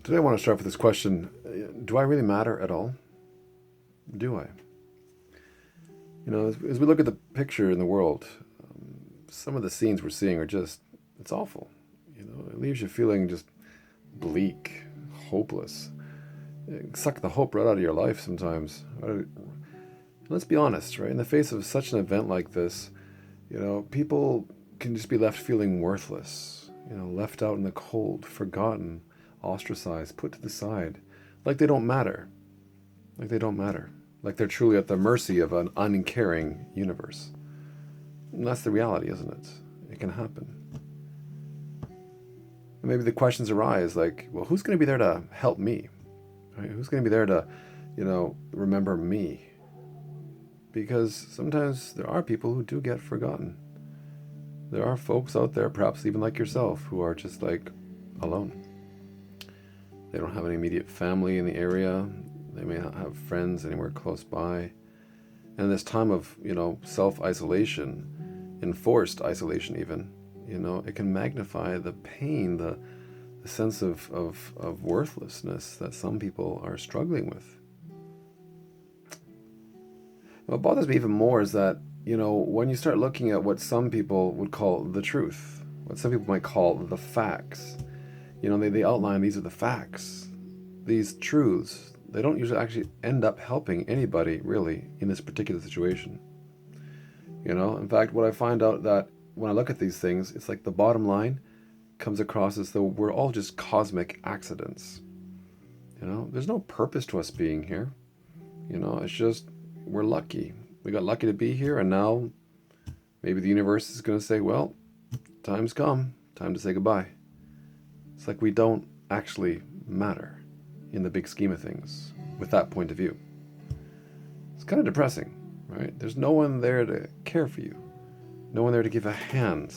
Today I want to start with this question. Do I really matter at all? Do I? As we look at the picture in the world, some of the scenes we're seeing are just, it's awful. It leaves you feeling just bleak, hopeless. It suck the hope right out of your life sometimes. Let's be honest, right? In the face of such an event like this, people can just be left feeling worthless, left out in the cold, forgotten, ostracized, put to the side, like they don't matter. Like they don't matter. Like they're truly at the mercy of an uncaring universe. And that's the reality, isn't it? It can happen. And maybe the questions arise like, well, who's going to be there to help me? Right? Who's going to be there to, remember me? Because sometimes there are people who do get forgotten. There are folks out there, perhaps even like yourself, who are just like alone. They don't have any immediate family in the area. They may not have friends anywhere close by. And in this time of, self-isolation, enforced isolation even, it can magnify the pain, the sense of worthlessness that some people are struggling with. What bothers me even more is that, when you start looking at what some people would call the truth, what some people might call the facts, they outline these are the facts, these truths. They don't usually actually end up helping anybody really in this particular situation. In fact, what I find out that when I look at these things, it's like the bottom line comes across as though we're all just cosmic accidents. There's no purpose to us being here. It's just we're lucky. We got lucky to be here, and now maybe the universe is going to say, well, time's come, time to say goodbye. It's like we don't actually matter in the big scheme of things with that point of view. It's kind of depressing, right? There's no one there to care for you, no one there to give a hand.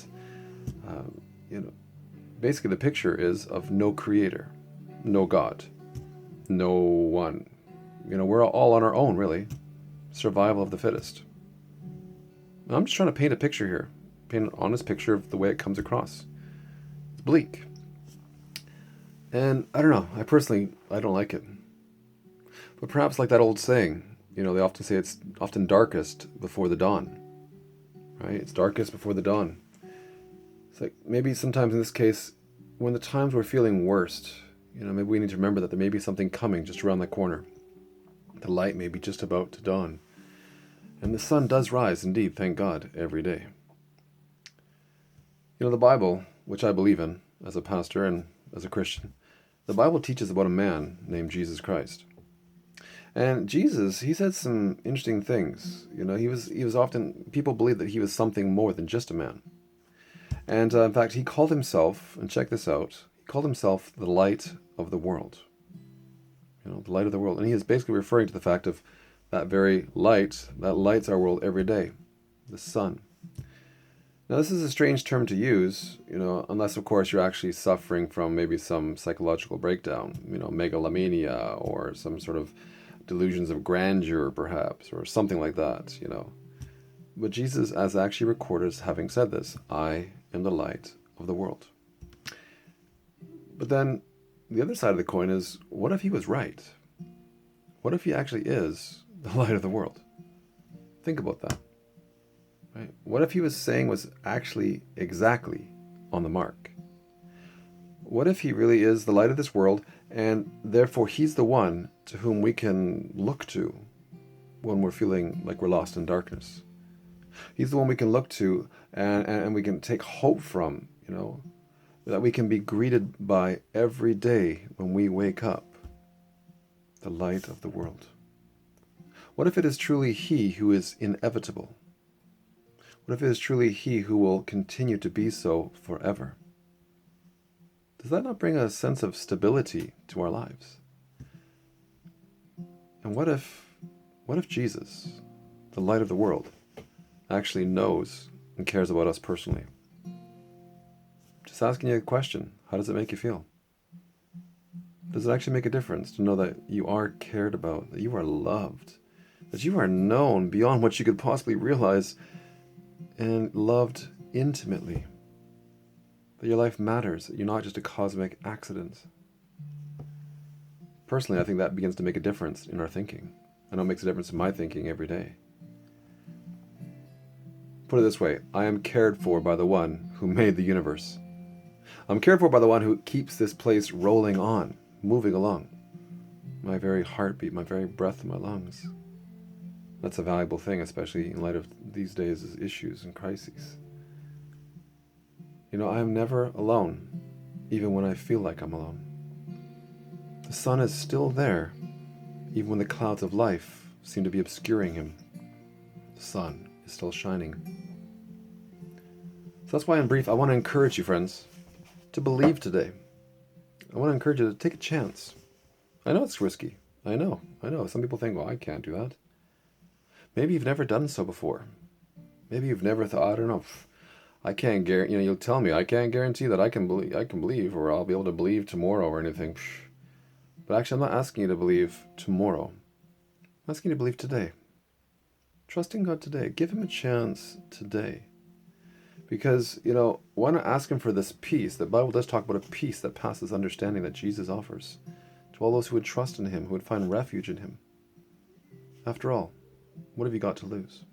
Basically the picture is of no creator, no God, no one. We're all on our own, really. Survival of the fittest. I'm just trying to paint a picture here, paint an honest picture of the way it comes across. It's bleak. And I don't know, I don't like it. But perhaps like that old saying, they often say it's often darkest before the dawn. Right? It's darkest before the dawn. It's like maybe sometimes in this case, when the times we're feeling worst, maybe we need to remember that there may be something coming just around the corner. The light may be just about to dawn. And the sun does rise, indeed, thank God, every day. The Bible, which I believe in as a pastor and as a Christian, the Bible teaches about a man named Jesus Christ. And Jesus, he said some interesting things. He was often, people believe that he was something more than just a man. And in fact, he called himself, and check this out, he called himself the light of the world. The light of the world. And he is basically referring to the fact of that very light that lights our world every day, the sun. Now, this is a strange term to use, unless, of course, you're actually suffering from maybe some psychological breakdown, megalomania or some sort of delusions of grandeur, perhaps, or something like that, But Jesus, as actually recorded as having said this, I am the light of the world. But then the other side of the coin is, what if he was right? What if he actually is the light of the world? Think about that. Right? What if he was saying was actually exactly on the mark? What if he really is the light of this world, and therefore he's the one to whom we can look to when we're feeling like we're lost in darkness? He's the one we can look to and we can take hope from, that we can be greeted by every day when we wake up. The light of the world. What if it is truly he who is inevitable? What if it is truly he who will continue to be so forever? Does that not bring a sense of stability to our lives? And what if Jesus, the light of the world, actually knows and cares about us personally? Just asking you a question. How does it make you feel? Does it actually make a difference to know that you are cared about, that you are loved, that you are known beyond what you could possibly realize, and loved intimately? That your life matters, that you're not just a cosmic accident? Personally, I think that begins to make a difference in our thinking. I know it makes a difference in my thinking every day. Put it this way, I am cared for by the one who made the universe. I'm cared for by the one who keeps this place rolling on, moving along. My very heartbeat, my very breath in my lungs. That's a valuable thing, especially in light of these days' issues and crises. You know, I am never alone, even when I feel like I'm alone. The sun is still there, even when the clouds of life seem to be obscuring him. The sun is still shining. So that's why, in brief, I want to encourage you, friends, to believe today. I want to encourage you to take a chance. I know it's risky. I know. Some people think, well, I can't do that. Maybe you've never done so before. Maybe you've never thought, I don't know, I can't guarantee, you'll tell me, I can't guarantee that I can believe, or I'll be able to believe tomorrow or anything. But actually, I'm not asking you to believe tomorrow. I'm asking you to believe today. Trust in God today. Give him a chance today. Because, why not ask him for this peace? The Bible does talk about a peace that passes understanding that Jesus offers to all those who would trust in him, who would find refuge in him. After all, what have you got to lose?